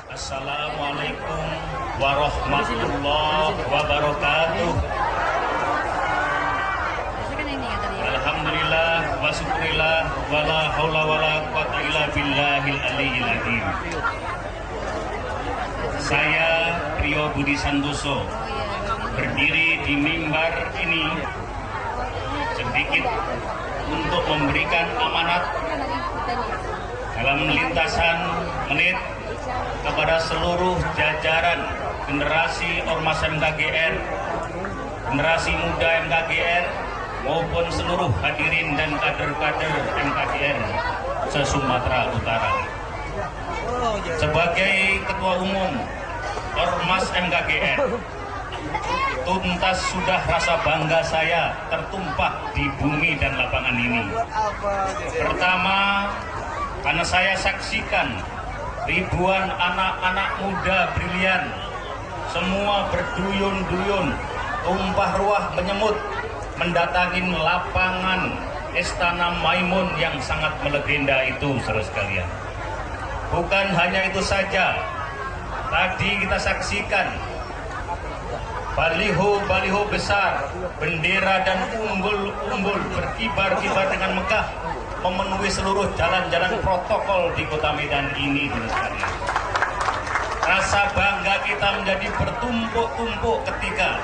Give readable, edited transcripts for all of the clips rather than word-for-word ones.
Assalamualaikum warahmatullahi wabarakatuh. Alhamdulillah wa syukurillah wa la haula wa la quwata illa billahil aliyil azim. Saya Rio Budi Santoso berdiri di mimbar ini sedikit untuk memberikan amanat dalam lintasan menit kepada seluruh jajaran generasi Ormas MKGR, generasi muda MKGR, maupun seluruh hadirin dan kader-kader MKGR se-Sumatera Utara. Sebagai Ketua Umum Ormas MKGR, tuntas sudah rasa bangga saya tertumpah di bumi dan lapangan ini. Pertama, karena saya saksikan ribuan anak-anak muda brilian, semua berduyun-duyun, tumpah ruah menyemut, mendatangi lapangan Istana Maimun yang sangat melegenda itu, saudara sekalian. Bukan hanya itu saja, tadi kita saksikan baliho-baliho besar, bendera dan umbul-umbul berkibar-kibar dengan megah memenuhi seluruh jalan-jalan protokol di kota Medan ini, saudara sekalian. Rasa bangga kita menjadi bertumpuk-tumpuk ketika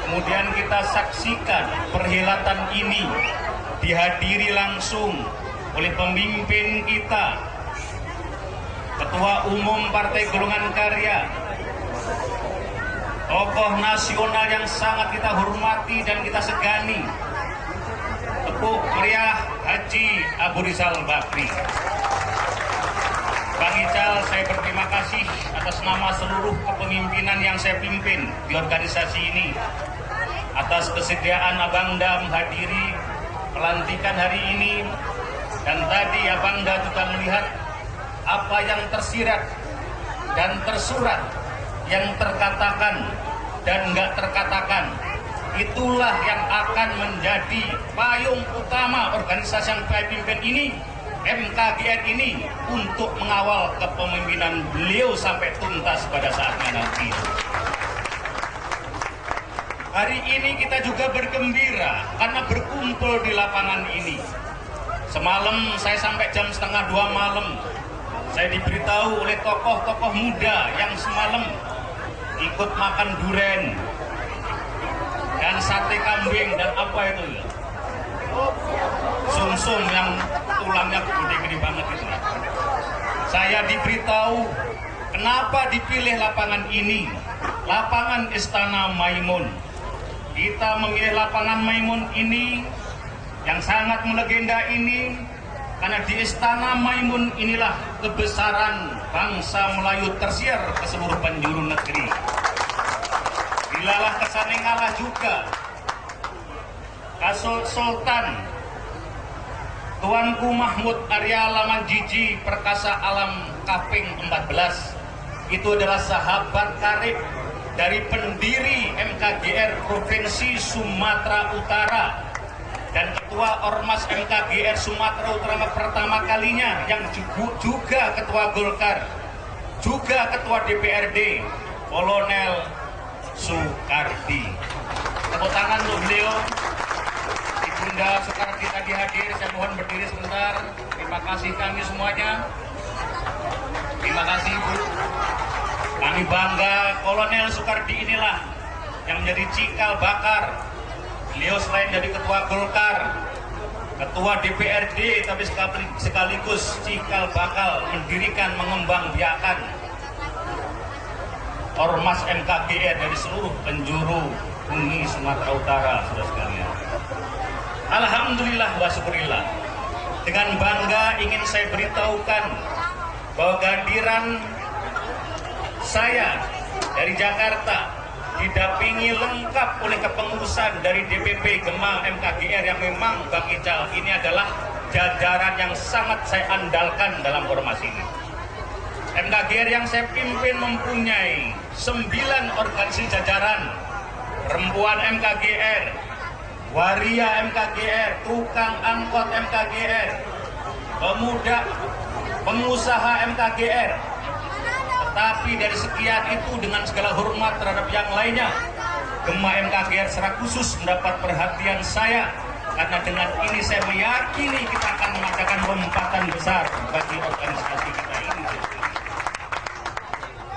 kemudian kita saksikan perhelatan ini dihadiri langsung oleh pemimpin kita, Ketua Umum Partai Golongan Karya, tokoh nasional yang sangat kita hormati dan kita segani, Tepuk Meriah Haji Abu Rizal Bakri. Bang Ical, saya berterima kasih atas nama seluruh kepemimpinan yang saya pimpin di organisasi ini, atas kesediaan Abangda menghadiri pelantikan hari ini. Dan tadi Abangda juga melihat apa yang tersirat dan tersurat, yang terkatakan dan nggak terkatakan. Itulah yang akan menjadi payung utama organisasi yang saya pimpin ini, MKGR ini, untuk mengawal kepemimpinan beliau sampai tuntas pada saatnya nanti. Hari ini kita juga bergembira karena berkumpul di lapangan ini. Semalam saya sampai jam 1:30 malam, saya diberitahu oleh tokoh-tokoh muda yang semalam ikut makan duren dan sate kambing dan apa itu ya, sumsum yang tulangnya gede-gede banget itu. Saya diberitahu kenapa dipilih lapangan ini, lapangan Istana Maimun. Kita memilih lapangan Maimun ini yang sangat melegenda ini karena di Istana Maimun inilah kebesaran bangsa Melayu tersiar ke seluruh penjuru negeri. Bilalah kesane ngalah juga Kasul Sultan Tuanku Mahmud Arya Lamanjiji Perkasa Alam Kaping 14. Itu adalah sahabat karib dari pendiri MKGR Provinsi Sumatera Utara dan Ketua Ormas MKGR Sumatera Utara pertama kalinya, yang juga Ketua Golkar, juga Ketua DPRD, Kolonel Soekardi. Tepuk tangan untuk beliau. Ibunda Soekardi tadi hadir, saya mohon berdiri sebentar. Terima kasih kami semuanya. Terima kasih Ibu. Kami bangga Kolonel Soekardi inilah yang menjadi cikal bakar. Beliau selain jadi Ketua Golkar, Ketua DPRD, tapi sekaligus cikal bakal mendirikan, mengembangbiakan Ormas MKGR dari seluruh penjuru bumi Sumatera Utara, saudara sekalian. Alhamdulillah wa syukurillah. Dengan bangga ingin saya beritahukan bahwa kehadiran saya dari Jakarta didampingi lengkap oleh kepengurusan dari DPP Gema MKGR yang memang Bang Ical ini adalah jajaran yang sangat saya andalkan dalam ormas ini. MKGR yang saya pimpin mempunyai 9 organisasi jajaran, perempuan MKGR, waria MKGR, tukang angkot MKGR, pemuda, pengusaha MKGR, Tetapi dari sekian itu dengan segala hormat terhadap yang lainnya, Gema MKGR secara khusus mendapat perhatian saya, karena dengan ini saya meyakini kita akan mengadakan lompatan besar bagi organisasi kita ini.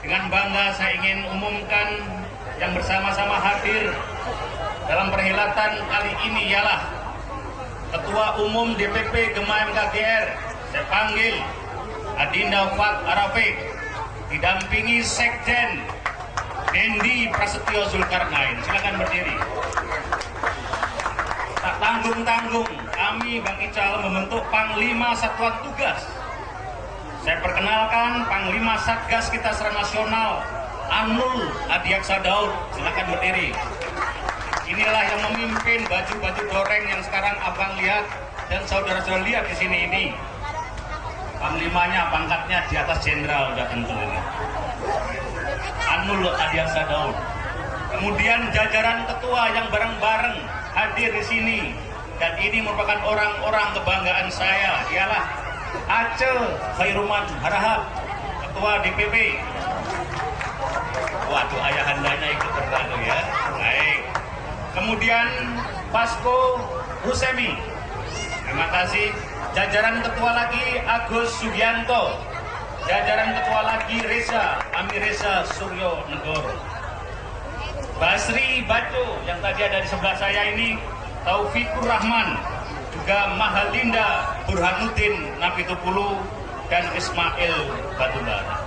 Dengan bangga saya ingin umumkan yang bersama-sama hadir dalam perhelatan kali ini ialah Ketua Umum DPP Gema MKGR, saya panggil Adinda Fat Arafiq, didampingi Sekjen Dendi Prasetyo Zulkarnain. Silakan berdiri. Tak tanggung-tanggung, kami Bang Ical membentuk Panglima Satuan Tugas. Saya perkenalkan Panglima Satgas kita secara nasional, Anul Adiaksa Daud. Silakan berdiri. Inilah yang memimpin baju-baju doreng yang sekarang abang lihat dan saudara-saudara lihat di sini ini. Panglimanya pangkatnya di atas jenderal udah tentu ini. Anul Adiaksa Daud. Kemudian jajaran ketua yang bareng-bareng hadir di sini, dan ini merupakan orang-orang kebanggaan saya, ialah Aceh Khairuman Harahap, Ketua DPP. Waduh, ayahandanya ikut berlalu ya. Baik. Kemudian Pasko Rusemi. Terima kasih. Jajaran ketua lagi Agus Sugianto. Jajaran ketua lagi Reza Amireza Suryo Negoro. Basri Baco yang tadi ada di sebelah saya ini, Taufikur Rahman, juga Mahalinda Burhanuddin Napitupulu dan Ismail Batubara.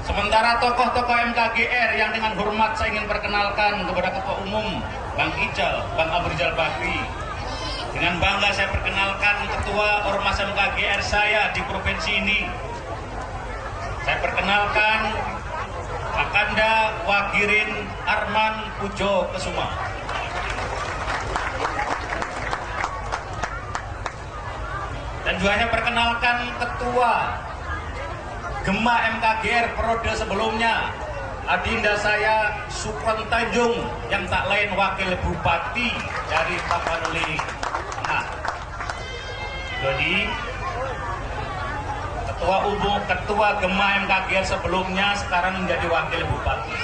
Sementara tokoh-tokoh MKGR yang dengan hormat saya ingin perkenalkan kepada Ketua Umum Bang Ical, Bang Abrizal Bakri. Dengan bangga saya perkenalkan Ketua Ormas MKGR saya di provinsi ini. Saya perkenalkan Akanda Wagirin Arman Pujo Kesuma. Dan juga saya perkenalkan Ketua Gema MKGR periode sebelumnya, adinda saya Supron Tanjung, yang tak lain Wakil Bupati dari Tapanuli Tengah. Jadi Ketua Gema MKGR sebelumnya sekarang menjadi Wakil Bupati.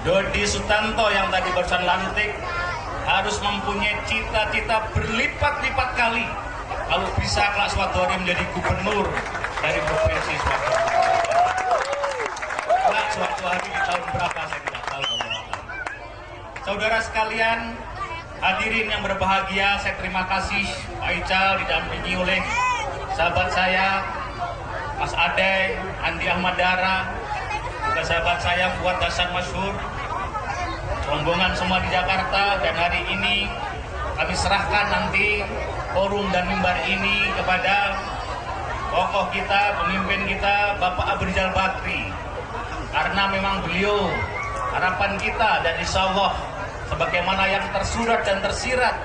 Dodi Sutanto yang tadi barusan lantik harus mempunyai cita-cita berlipat-lipat kali kalau bisa kelak suatu hari menjadi gubernur dari provinsi suatu. Kelak suatu hari di tahun berapa saya tidak tahu. Saudara sekalian, hadirin yang berbahagia, saya terima kasih Pak Ical didampingi oleh sahabat saya Mas Ade, Andi Ahmad Dara, juga sahabat saya Fuad Hasan Masyhur, rombongan semua di Jakarta. Dan hari ini kami serahkan nanti forum dan mimbar ini kepada tokoh kita, pemimpin kita, Bapak Abrizal Bakri, karena memang beliau harapan kita, dan insya Allah sebagaimana yang tersurat dan tersirat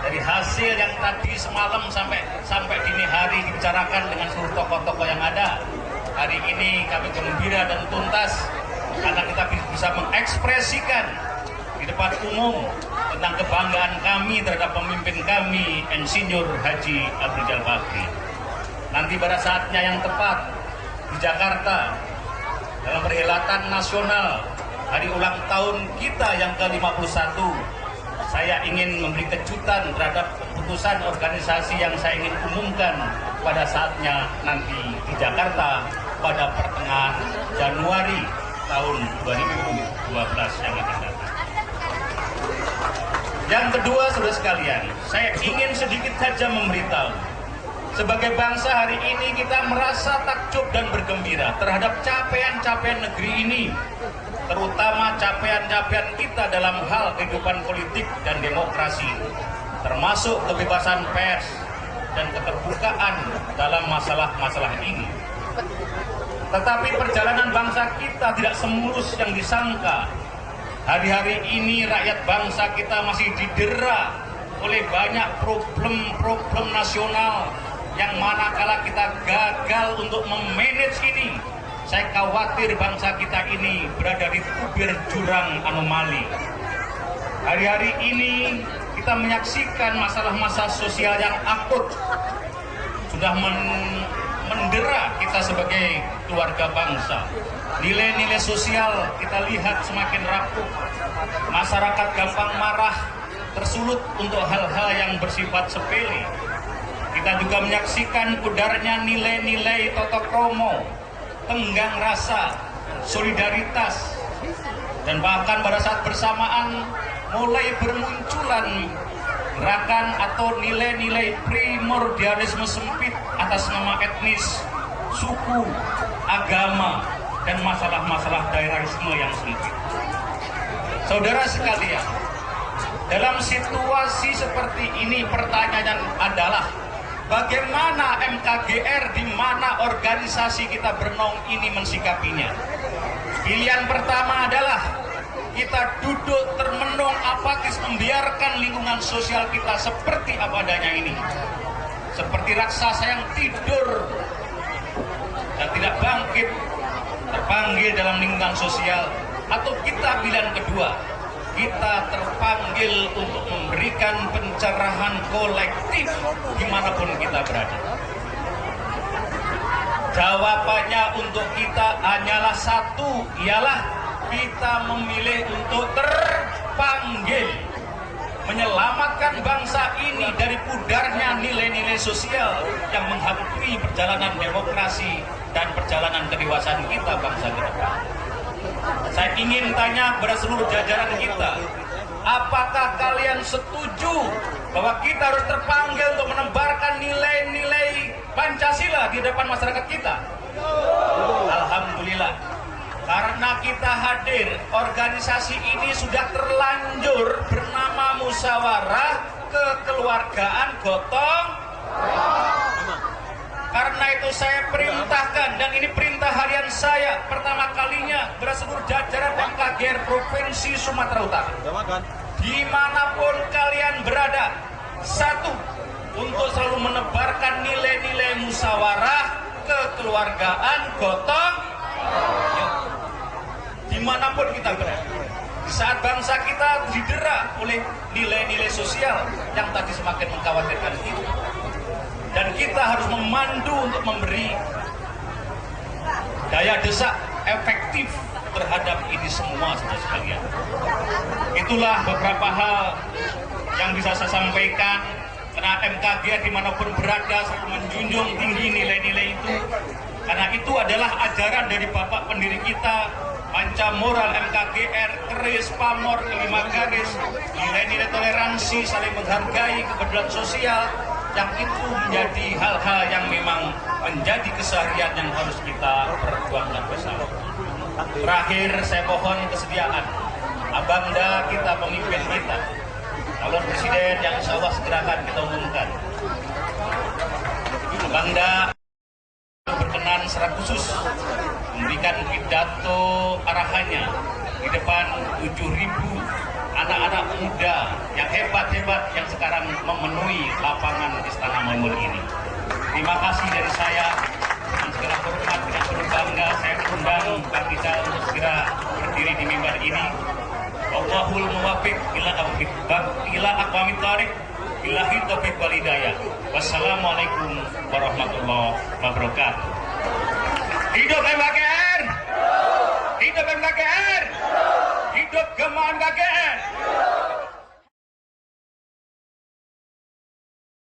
dari hasil yang tadi semalam sampai dini hari dibicarakan dengan seluruh tokoh-tokoh yang ada. Hari ini kami gembira dan tuntas karena kita bisa mengekspresikan di depan umum tentang kebanggaan kami terhadap pemimpin kami, Insinyur Haji Abrizal Bakri. Nanti pada saatnya yang tepat di Jakarta dalam perhelatan nasional hari ulang tahun kita yang ke-51, saya ingin memberi kejutan terhadap keputusan organisasi yang saya ingin umumkan pada saatnya nanti di Jakarta pada pertengahan Januari tahun 2012 yang akan datang. Yang kedua, saudara sekalian, saya ingin sedikit saja memberitahu, sebagai bangsa hari ini kita merasa takjub dan bergembira terhadap capaian-capaian negeri ini, terutama capaian-capaian kita dalam hal kehidupan politik dan demokrasi, termasuk kebebasan pers dan keterbukaan dalam masalah-masalah ini. Tetapi perjalanan bangsa kita tidak semulus yang disangka. Hari-hari ini rakyat bangsa kita masih didera oleh banyak problem-problem nasional yang manakala kita gagal untuk memanage ini, saya khawatir bangsa kita ini berada di tubir jurang anomali. Hari-hari ini kita menyaksikan masalah-masalah sosial yang akut sudah mendera kita kita sebagai keluarga bangsa. Nilai-nilai sosial kita lihat semakin rapuh. Masyarakat gampang marah, tersulut untuk hal-hal yang bersifat sepele. Kita juga menyaksikan pudarnya nilai-nilai toto kromo, tenggang rasa, solidaritas, dan bahkan pada saat bersamaan mulai bermunculan gerakan atau nilai-nilai primordialisme sempit atas nama etnis, suku, agama, dan masalah-masalah daerahisme yang sempit. Saudara sekalian, dalam situasi seperti ini pertanyaan adalah bagaimana MKGR di mana organisasi kita bernaung ini mensikapinya? Pilihan pertama adalah kita duduk termenung apatis membiarkan lingkungan sosial kita seperti apa adanya ini. Seperti raksasa yang tidur dan tidak bangkit, terpanggil dalam lingkungan sosial. Atau kita pilihan kedua, kita terpanggil untuk memberikan pencerahan kolektif dimanapun kita berada. Jawabannya untuk kita hanyalah satu, ialah kita memilih untuk terpanggil menyelamatkan bangsa ini dari pudarnya nilai-nilai sosial yang menghantui perjalanan demokrasi dan perjalanan kedewasaan kita bangsa ke depan. Saya ingin tanya kepada seluruh jajaran kita, apakah kalian setuju bahwa kita harus terpanggil untuk menebarkan nilai-nilai Pancasila di depan masyarakat kita? Alhamdulillah, karena kita hadir, organisasi ini sudah terlanjur bernama Musyawarah Kekeluargaan Gotong. Karena itu saya perintahkan, dan ini perintah harian saya pertama kalinya kepada seluruh jajaran MKGR Provinsi Sumatera Utara. Dimanapun kalian berada, satu, untuk selalu menebarkan nilai-nilai musyawarah kekeluargaan gotong royong. Dimanapun kita berada, di saat bangsa kita didera oleh nilai-nilai sosial yang tadi semakin mengkhawatirkan kita, dan kita harus memandu untuk memberi daya desak efektif terhadap ini semua, saudara sekalian. Itulah beberapa hal yang bisa saya sampaikan, karena MKGR dimanapun berada selalu menjunjung tinggi nilai-nilai itu, karena itu adalah ajaran dari Bapak pendiri kita, panca moral MKGR, keris, pamor, kelima garis, nilai-nilai toleransi, saling menghargai, kepedulian sosial, yang itu menjadi hal-hal yang memang menjadi keseharian yang harus kita perjuangkan bersama. Terakhir, saya mohon kesediaan Abangda kita, pemimpin kita, calon presiden yang insya Allah segera akan kita umumkan. Abangda berkenan secara khusus memberikan pidato arahannya di depan 7.000 anak-anak muda yang hebat-hebat yang sekarang memenuhi lapangan Istana Mamul ini. Terima kasih dari saya. Dengan segala hormat, dengan penuh bangga, saya undang Pak Rizal untuk segera berdiri di mimbar ini. Allahul muwaffiq ila aqwamit thoriq, billahi taufiq wal hidayah. Wassalamualaikum warahmatullahi wabarakatuh. Hidup MKGR! Hidup MKGR! Hidup Gema MKGR!